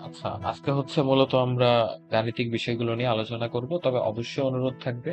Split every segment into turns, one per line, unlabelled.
আচ্ছা, আজকে হচ্ছে মূলত আমরা গাণিতিক বিষয়গুলো নিয়ে আলোচনা করব। তবে অবশ্যই অনুরোধ থাকবে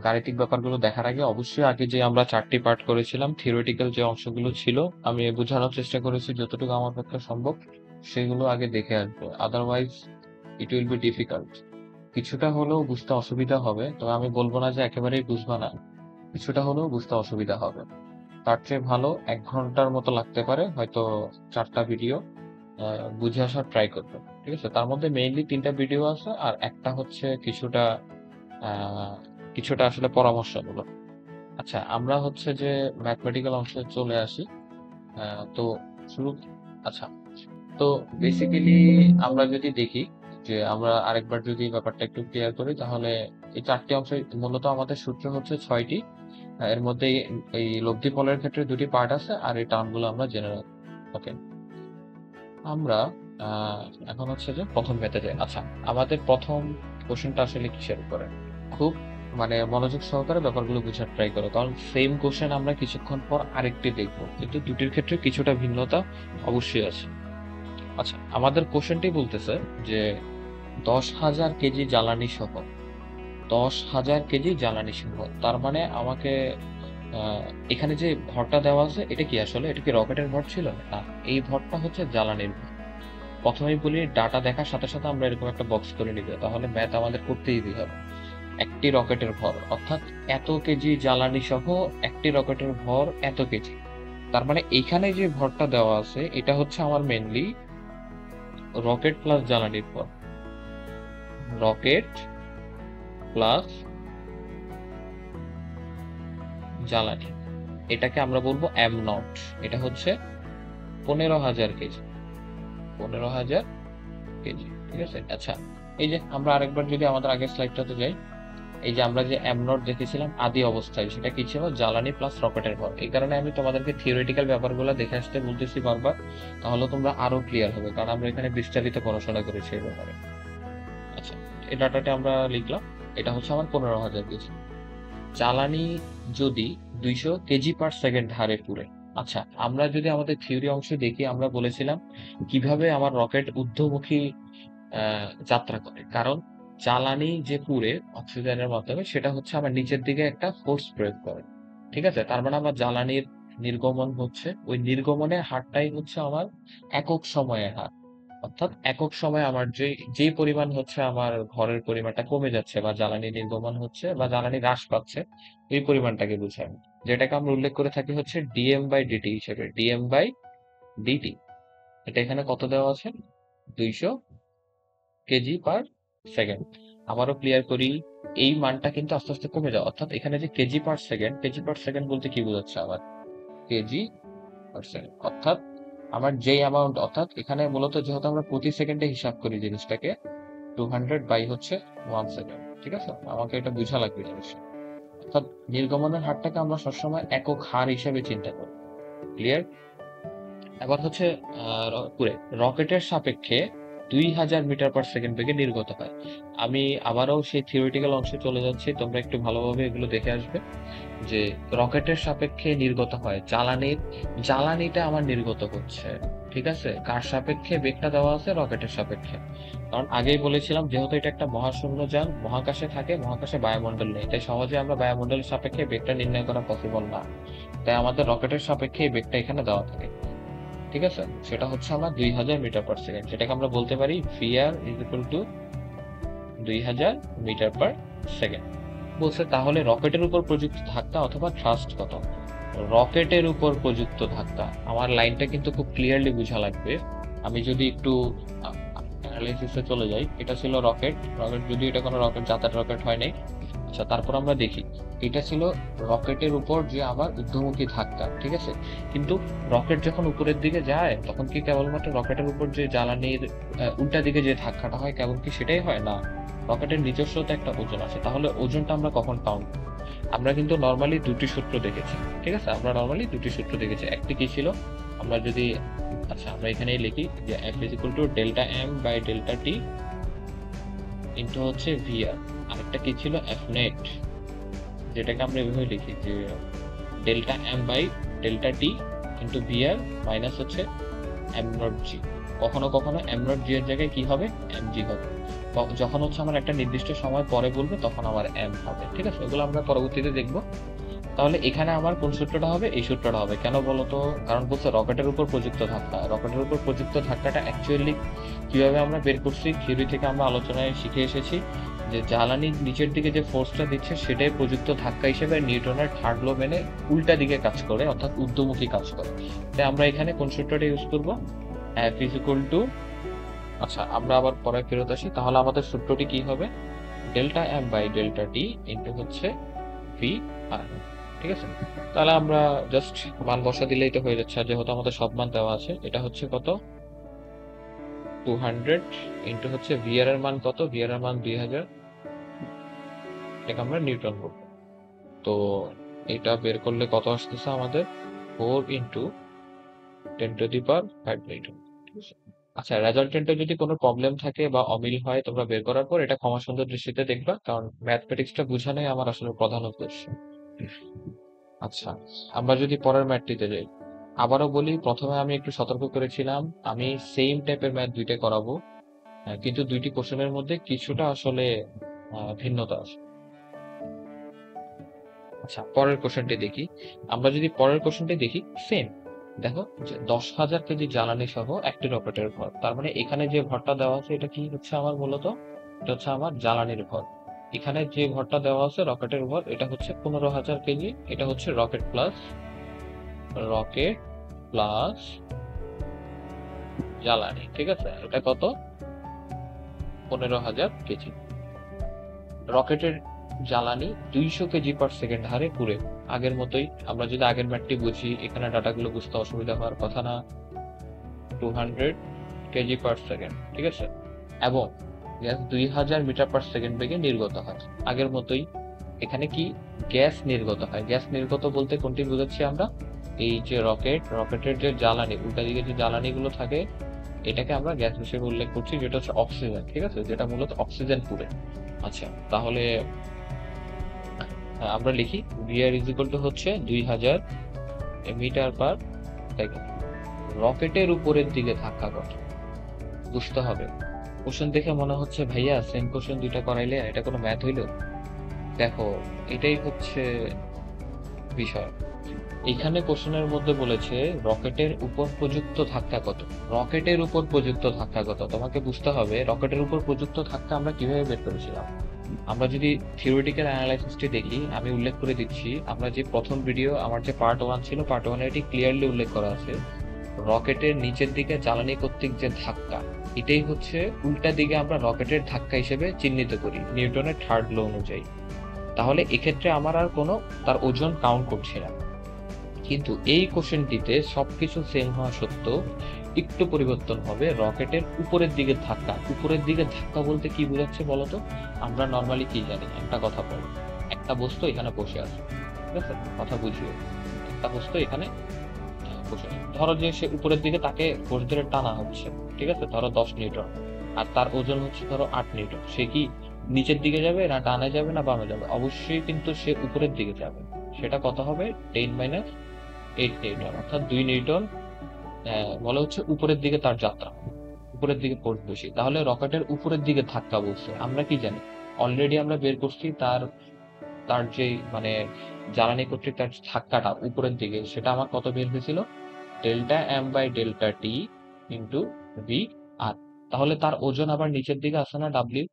গাণিতিক ব্যাপারগুলো দেখার আগে অবশ্যই আগে যে আমরা ৪ টি পার্ট করেছিলাম, থিওরিটিক্যাল যে অংশগুলো ছিল, আমি বোঝানোর চেষ্টা করেছি যতটুকু আমার পক্ষে সম্ভব, সেগুলো আগে দেখে আসবো। Otherwise it will be difficult. কিছুটা হলেও বুঝতে অসুবিধা হবে। তবে আমি বলব না যে একেবারেই বুঝবা না। কিছুটা হলেও বুঝতে অসুবিধা হবে। তার চেয়ে ভালো ১ ঘন্টার মতো লাগতে পারে হয়তো ৪ টা ভিডিও বুঝে আসার ট্রাই করবেন। ঠিক আছে? তার মধ্যে মেইনলি ৩ টা ভিডিও আছে আর একটা হচ্ছে আ কিছুটা আসলে পরামর্শমূলক। আচ্ছা, আমরা হচ্ছে যে ম্যাথমেটিক্যাল অংশে চলে আসি। আ তো শুরু আচ্ছা, তো বেসিক্যালি আমরা যদি দেখি যে আমরা আরেকবার যদি ব্যাপারটা একটু ক্লিয়ার করি তাহলে এই ৪ টি অংশে মূলত আমাদের সূত্র হচ্ছে ৬ টি। এর মধ্যে এই লব্ধি ফলের ক্ষেত্রে ২ টি পার্ট আছে আর এই টার্মগুলো আমরা জেনে রাখবো। ওকে? আমরা আ এখন হচ্ছে যে ১ম ম্যাথে যাই। আচ্ছা, আমাদের ১ম কোয়েশ্চেনটা আসলে কিসের উপরে? খুব মানে মনোযোগ সহকারে ব্যাপারগুলো বুঝার ট্রাই করো। কারণ সেম কোয়েশ্চেন আমরা কিছুক্ষণ পর আরেকটি দেখব। কিন্তু দুটির ক্ষেত্রে কিছুটা ভিন্নতা অবশ্যই আছে। আচ্ছা, আমাদের কোয়েশ্চেনটি বলতেছে যে ১০,০০০ কেজি জ্বালানি সহ ১০,০০০ কেজি জ্বালানি সহ। তার মানে আমাকে আ এখানে যে ভরটা দেওয়া আছে এটা কি আসলে? এটা কি রকেটের ভর ছিল? না, এই ভরটা হচ্ছে জ্বালানির ভর। প্রথমেই বলি ডাটা দেখার সাথে সাথে আমরা এরকম একটা বক্স করে নিব। তাহলে ম্যাথ আমাদের করতেই হবে। একটি রকেটের ভর অর্থাৎ এত কেজি জ্বালানি সহ একটি রকেটের ভর এত কেজি। তার মানে এইখানে যে ভরটা দেওয়া আছে এটা হচ্ছে আমার মেইনলি রকেট প্লাস জ্বালানির ভর। রকেট প্লাস জ্বালানি। এটাকে আমরা বলবো এম নট। এটা হচ্ছে ১৫,০০০ কেজি। ১৫,০০০ কেজি। ঠিক আছে? আচ্ছা, এই যে আমরা আরেকবার যদি আমাদের আগের স্লাইডটাতে যাই, এই যে আমরা যে এম নট দেখেছিলাম আদি অবস্থায় সেটা কি ছিল? জ্বালানি প্লাস রকেটের ভর। এই কারণে আমি তোমাদেরকে থিওরিটিক্যাল ব্যাপারগুলো দেখে আসতে বলতেছি বারবার। তাহলে তোমরা আরো ক্লিয়ার হবে। কারণ আমরা এখানে বিস্তারিত পড়াশোনা করেছি এই ব্যাপারে। আচ্ছা, এই ডাটাটা আমরা লিখলাম। এটা হচ্ছে আমার ১৫,০০০ কেজি। জ্বালানি যদি ২০০ কেজি পার সেকেন্ড হারে পুড়ে। আচ্ছা, আমরা যদি আমাদের থিওরি অংশে দেখি আমরা বলেছিলাম কিভাবে আমার রকেট ঊর্ধ্বমুখী যাত্রা করে। কারণ জ্বালানি যে পুড়ে অক্সিজেনের মাধ্যমে সেটা হচ্ছে আমার নিচের দিকে একটা ফোর্স প্রয়োগ করে। ঠিক আছে? তার মানে আমার জ্বালানির নির্গমন হচ্ছে, ওই নির্গমনের হারটাই হচ্ছে আমার একক সময়ের হার। অর্থাৎ একক সময়ে আমার যেই পরিমাণ হচ্ছে আমার ভরের পরিমাণটা কমে যাচ্ছে বা জ্বালানি নির্গমন হচ্ছে বা জ্বালানি হ্রাস পাচ্ছে, এই পরিমাণটাকে বোঝায়। যেটাকে আমরা উল্লেখ করে থাকি হচ্ছে dm/dt হিসেবে। dm/dt। এটা এখানে কত দেওয়া আছে? ২০০ কেজি পার সেকেন্ড। আবারও ক্লিয়ার করি, এই মানটা কিন্তু আস্তে আস্তে কমে যাওয়া। অর্থাৎ এখানে যে কেজি পার সেকেন্ড বলতে কি বোঝাচ্ছে আবার? KG per second. অর্থাৎ আমার যেই অ্যামাউন্ট, অর্থাৎ এখানে মূলত যেহেতু আমরা প্রতি সেকেন্ডে হিসাব করি জিনিসটাকে, 200 বাই হচ্ছে 1 সেকেন্ড। ঠিক আছে? আমাকে এটা বুঝা লাগবে জিনিসটা। অর্থাৎ নির্গমনের হারটাকে আমরা সবসময় একক হার হিসেবে চিন্তা করি। ক্লিয়ার? এবার হচ্ছে রকেটের সাপেক্ষে ২,০০০ মিটার পার সেকেন্ড বেগে নির্গত হয়। আমি আবারও সেই থিওরিটিক্যাল অংশে চলে যাচ্ছি। তোমরা একটু ভালোভাবে এগুলো দেখে আসবে যে রকেটের সাপেক্ষে নির্গত হয়। জ্বালানিটা আমার নির্গত হচ্ছে। ঠিক আছে? কার সাপেক্ষে? বেগটা দেওয়া আছে রকেটের সাপেক্ষে। কারণ আগেই বলেছিলাম যেহেতু এটা একটা মহাশূন্য যান, মহাকাশে থাকে, মহাকাশে বায়ুমণ্ডল নেই। তাই সহজে আমরা বায়ুমণ্ডলের সাপেক্ষে বেগটা নির্ণয় করা পসিবল না। তাই আমাদের রকেটের সাপেক্ষে এই বেগটা এখানে দেওয়া থাকে। ঠিক আছে? সেটা হচ্ছে আমার ২,০০০ মিটার পার সেকেন্ড। সেটাকে আমরা বলতে পারি vr is equal to ২,০০০ মিটার পার সেকেন্ড। বলছে তাহলে রকেটের উপর প্রযুক্ত ধাক্কা অথবা থ্রাস্ট কত? রকেটের উপর প্রযুক্ত ধাক্কা। আমার লাইনটা কিন্তু খুব ক্লিয়ারলি বোঝা লাগবে। আমি যদি একটু অ্যানালাইসিসে চলে যাই, এটা ছিল রকেট। রকেট যদি এটা কোনো রকেট জাতার রকেট হয় নাই। আচ্ছা, তারপর আমরা দেখি এটা ছিল রকেটের উপর যে আমার ঊর্ধ্বমুখী ধাক্কা। ঠিক আছে? কিন্তু রকেট যখন উপরের দিকে যায় তখন কি কেবলমাত্র রকেটের উপর যে জ্বালানির উল্টা দিকে যে ধাক্কাটা হয় কেবল কি সেটাই হয়? না, রকেটের নিজস্ব তো একটা ওজন আছে। তাহলে ওজনটা আমরা কখন কাউন্ট করব? আমরা কিন্তু নরমালি দুটি সূত্র দেখেছি। ঠিক আছে? আমরা নরমালি দুটি সূত্র দেখেছি। একটি কি ছিল? আমরা যদি আচ্ছা আমরা এখানেই লিখি যে F is equal to delta m by delta t into হচ্ছে VR। আরেকটা কি ছিল? F net, যেটাকে আমরা এভাবে লিখি যে delta M by delta T into VR minus হচ্ছে এম নট জি। কখনো কখনো এম নট জি এর জায়গায় কি হবে, এম জি হবে। যখন হচ্ছে আমার একটা নির্দিষ্ট সময় পরে বলবে তখন আমার এম হবে, ঠিক আছে? ওগুলো আমরা পরবর্তীতে দেখবো। তাহলে এখানে আমার কোন সূত্রটা হবে, এই সূত্রটা হবে। কেন বলতো? কারণ বলছে রকেটের উপর প্রযুক্ত ধাক্কা। রকেটের উপর প্রযুক্ত ধাক্কাটা অ্যাকচুয়ালি কিভাবে আমরা বের করছি, থিওরি থেকে আমরা আলোচনায় শিখে এসেছি যে জ্বালানি নিচের দিকে যে ফোর্সটা দিচ্ছে সেটাই প্রযুক্ত ধাক্কা হিসেবে নিউটনের থার্ড ল মেনে উল্টা দিকে কাজ করে, অর্থাৎ ঊর্ধ্বমুখী কাজ করে। তাই আমরা এখানে কোন সূত্রটা ইউজ করবো, এফ ইজ ইকুয়াল টু, আচ্ছা আমরা আবার পরে ফেরত আসি। তাহলে আমাদের সূত্রটি কি হবে, delta M by delta T into হচ্ছে ভি আর, ঠিক আছে? তাহলে আমরা জাস্ট মান বসা দিলেই তো হয়ে যাচ্ছে। আর যেহেতু আমাদের সব মান দেওয়া আছে, এটা হচ্ছে কত, 200 ইন্টু হচ্ছে ভিআর এর মান কত, ভিআর এর মান 2000, এটাকে আমরা নিউটন বলবো। তো এটা বের করলে কত আসতেছে আমাদের, 4 ইন্টু 10⁵ নিউটন, ঠিক আছে? আচ্ছা, রেজাল্টেন্টে যদি কোনো প্রবলেম থাকে বা অমিল হয় তোমরা বের করার পর এটা ক্ষমা সুন্দর দৃষ্টিতে দেখবা, কারণ ম্যাথমেটিক্সটা বোঝানোই আমার আসলে প্রধান উদ্দেশ্য। আচ্ছা, আমরা যদি পরের ম্যাথটিতে যাই, আবারও বলি, প্রথমে আমি একটু সতর্ক করেছিলাম আমি সেম টাইপের ম্যাথ দুইটা করাবো, কিন্তু দুইটি কোশ্চেনের মধ্যে কিছুটা আসলে ভিন্নতা আছে। আচ্ছা, পরের কোশ্চেনটি দেখি। আমরা যদি পরের কোশ্চেনটি দেখি, সেম দেখো যে 10,000 কেজি জ্বালানি সহ একটি রকেটের ভর। তার মানে এখানে যে ভরটা দেওয়া আছে এটা কি হচ্ছে আমার, মূলত এটা হচ্ছে আমার জ্বালানির ভর। এখানে যে ভরটা দেওয়া আছে রকেটের ভর, এটা হচ্ছে 15,000 কেজি। এটা হচ্ছে রকেট প্লাস জ্বালানি, ঠিক আছে? এটা কত, 15,000 কেজি। রকেটের জ্বালানি 200 কেজি পার সেকেন্ড হারে ঘুরে। আগের মতোই আমরা যদি আগের ম্যাথটি বুঝি, এখানে ডাটাগুলো বুঝতে অসুবিধা হওয়ার কথা না। 200 কেজি পার সেকেন্ড, ঠিক আছে? এবং গ্যাস 2000 মিটার পার সেকেন্ড বেগে নির্গত হয়। আগের মতোই এখানে কি গ্যাস নির্গত হয়। গ্যাস নির্গত বলতে কোনটি বুঝাচ্ছি আমরা, এই যে রকেটের যে জ্বালানি, উল্টা দিকে যে জ্বালানি গুলো থাকে এটাকে আমরা গ্যাস হিসেবে উল্লেখ করছি, যেটা হচ্ছে অক্সিজেন, ঠিক আছে? যেটা মূলত অক্সিজেন পুড়ে। আচ্ছা, তাহলে আমরা লিখি ভিআর ইজ ইকুয়াল টু হচ্ছে 2000 মিটার পার সেকেন্ড। রকেটের উপরের দিকে ধাক্কা কত বুঝতে হবে। কোশ্চেন দেখে মনে হচ্ছে ভাইয়া সেম কোশ্চেন দুইটা করাইলে এটা কোনো ম্যাথ হইলো? দেখো, এটাই হচ্ছে বিষয়। এখানে কোশ্চেনের মধ্যে বলেছে রকেটের উপর প্রযুক্ত ধাক্কা কত। রকেটের উপর প্রযুক্ত ধাক্কা কত তোমাকে বুঝতে হবে। রকেটের উপর প্রযুক্ত ধাক্কা আমরা কিভাবে বের করেছিলাম, আমরা যদি থিওরিটিক্যাল অ্যানালাইসিসটি দেখি, আমি উল্লেখ করে দিচ্ছি, আমরা যে প্রথম ভিডিও আমার যে পার্ট 1 ছিল, পার্ট 1 এটি ক্লিয়ারলি উল্লেখ করা আছে, রকেটের নিচের দিকে জ্বালানি কর্তৃক যে ধাক্কা, এটাই হচ্ছে উল্টা দিকে আমরা রকেটের ধাক্কা হিসেবে চিহ্নিত করি নিউটনের থার্ড ল অনুযায়ী। তাহলে এক্ষেত্রে আমার আর কোনো তার ওজন কাউন্ট করছি না। কিন্তু এই কোশ্চেনটিতে সবকিছু সেম হওয়া সত্ত্বেও একটু পরিবর্তন হবে, রকেটের উপরের দিকে ধাক্কা। উপরের দিকে ধাক্কা বলতে কি বোঝাচ্ছে বলতো? আমরা নর্মালি কি জানি, একটা কথা বলো, একটা বস্তু এখানে বসে আছে, ঠিক আছে? কথা বুঝিও, একটা বস্তু এখানে বসে আছে। ধরো যে সে উপরের দিকে তাকে ফোর্স ধরে টানা হচ্ছে, ঠিক আছে? ধরো 10 নিউটন, আর তার ওজন হচ্ছে ধরো 8 নিউটন। সে কি নিচের দিকে যাবে না ডানে যাবে না বামে যাবে? অবশ্যই কিন্তু সে উপরের দিকে যাবে। সেটা কত হবে, 10 - 8 নিউটন, অর্থাৎ 2 নিউটন বলা হচ্ছে উপরের দিকে তার যাত্রা, উপরের দিকে ফোর্স বেশি। তাহলে রকেটের উপরের দিকে ধাক্কা বলছে, আমরা কি জানি, অলরেডি আমরা বের করছি তার তার যে মানে জ্বালানি কর্তৃক তার ধাক্কাটা উপরের দিকে, সেটা আমার কত বের হয়েছিল, delta M by delta T into V R. তাহলে তার ওজন আবার নিচের দিকে আসে না, ডাব্লিউ।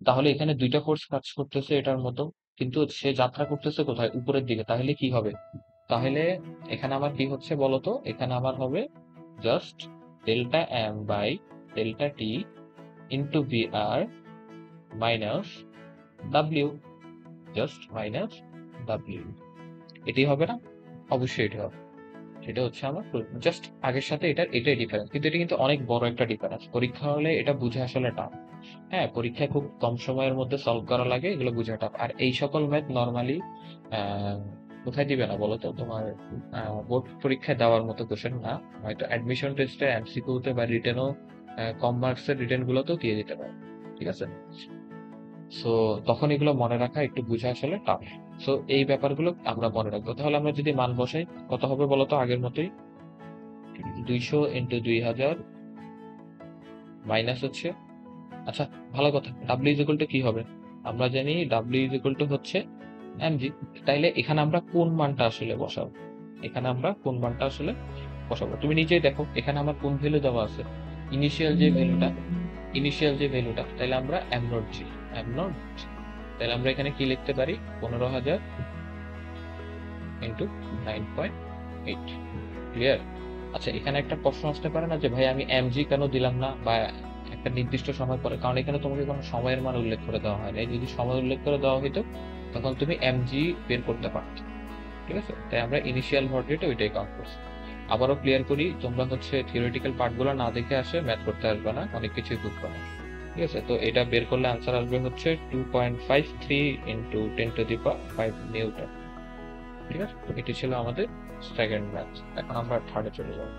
তাহলে এখানে দুইটা ফোর্স কাজ করতেছে এটার মতো, কিন্তু সে যাত্রা করতেছে কোথায়, উপরের দিকে। তাহলে কি হবে, তাহলে এখানে আমার কি হচ্ছে বলতো, এখানে আমার হবে just delta M by delta T into V R minus W, just minus W. এটি হবে না? অবশ্যই এটি হবে। সেটা হচ্ছে আমার জাস্ট আগের সাথে এটাই ডিফারেন্স, কিন্তু এটা কিন্তু অনেক বড় একটা ডিফারেন্স। পরীক্ষা হলে এটা বুঝে আসলে টাফ। হ্যাঁ, পরীক্ষায় খুব কম সময়ের মধ্যে সলভ করা লাগে, এগুলো বুঝা টাফ। আর এই সকল ম্যাথ নর্মালি কোথায় দিবে না বলতো, তোমার বোর্ড পরীক্ষায় দেওয়ার মতো কোশ্চেন না। হয়তো অ্যাডমিশন টেস্টে, এমসিকিউতে বা রিটেনও, কম মার্কসের রিটেন গুলোতেও দিয়ে দিতে পারে, ঠিক আছে? সো তখন এগুলো মনে রাখা একটু বুঝা আসলে টাফ। সো এই ব্যাপারগুলো আমরা মনে রাখবো। তাহলে আমরা যদি মান বসাই কত হবে বলতো, আগের মতোই 200 ইন্টু 2000 মাইনাস হচ্ছে, আচ্ছা ভালো কথা, ডাব্লিউ ইজ ইকুয়াল টু কি হবে? আমরা জানি ডাব্লিউ ইজ ইকুয়াল টু হচ্ছে এমজি। তাইলে এখানে আমরা কোন মানটা আসলে বসাবো? এখানে আমরা কোন মানটা আসলে বসাবো? তুমি নিজেই দেখো এখানে আমার কোন ভ্যালু দেওয়া আছে, ইনিশিয়াল যে ভ্যালুটা, তাহলে আমরা এম নট জি, তাহলে আমরা এখানে কি লিখতে পারি? 15,000 ইন্টু 9.8। ক্লিয়ার? আচ্ছা, এখানে একটা প্রশ্ন আসতে পারে না যে ভাই আমি এমজি কেন দিলাম না বা একটা নির্দিষ্ট সময় পরে? কারণ এখানে তোমাকে কোনো সময়ের মান উল্লেখ করে দেওয়া হয় না। যদি সময় উল্লেখ করে দেওয়া হইতো তখন তুমি এমজি বের করতে পারতো। ঠিক আছে, তাই আমরা ইনিশিয়াল ভর রেট ওইটাই কাউন্ট করছি। আবারও ক্লিয়ার করি, তোমরা হচ্ছে থিওরিটিক্যাল পার্টগুলো না দেখে আসে ম্যাথ করতে আসবে না, অনেক কিছুই বুঝবে না। ঠিক আছে, তো এটা বের করলে আনসার আসবে হচ্ছে 2.53 ইন্টু 10⁵ নিউটন। ঠিক আছে, এটি ছিল আমাদের সেকেন্ড ম্যাথ। এখন আমরা থার্ডে চলে যাবো।